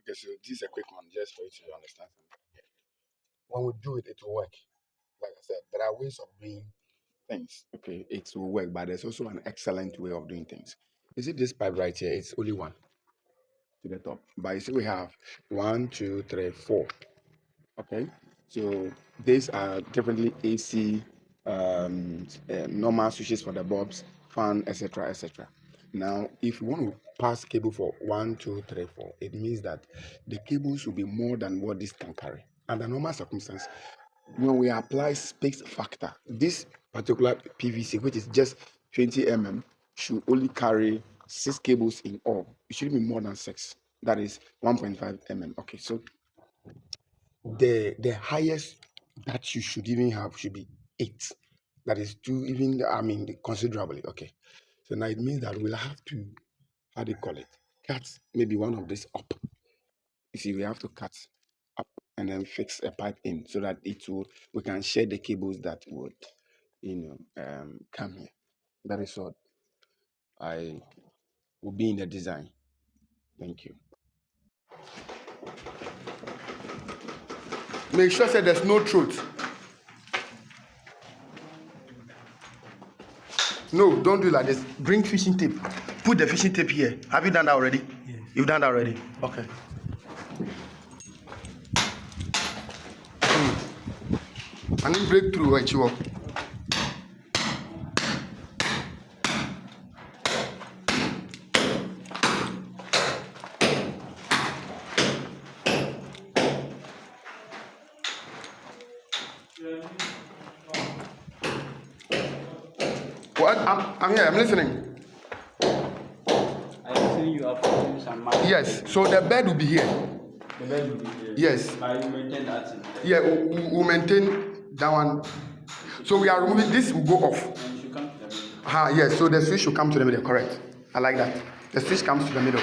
Okay, so this is a quick one just for you to understand something. When we do it, it will work. Like I said, there are ways of doing things. Okay, it will work, but there's also an excellent way of doing things. You see this pipe right here? It's only one to the top, but you see we have 1, 2, 3, 4. Okay, so these are definitely AC, normal switches for the bulbs, fan, etc., etc. Now, if you want to pass cable for 1, 2, 3, 4, it means that the cables will be more than what this can carry. Under normal circumstances, when we apply space factor, this particular PVC, which is just 20 mm, should only carry 6 cables in all. It shouldn't be more than 6. That is 1.5 mm. Okay, so the highest that you should even have should be 8. That is too even, I mean, considerably. Okay, so now it means that we'll have to, how do you call it, cut maybe one of this up. You see, we have to cut up and then fix a pipe in so that we can share the cables that would come here. That is what I will be in the design. Thank you. Make sure that there's no throat. No, don't do like this. Bring fishing tape. Put the fishing tape here. Have you done that already? Yes. You've done that already? Okay. And then break through when you walk. What? I'm here. I'm listening. I see you have to some money. Yes. So the bed will be here. The bed will be here. Yes. But you maintain that. Yeah, we'll maintain that one. So we are removing this. Will go off. And you should come to the middle. Yes. So the switch should come to the middle. Correct. I like that. The switch comes to the middle.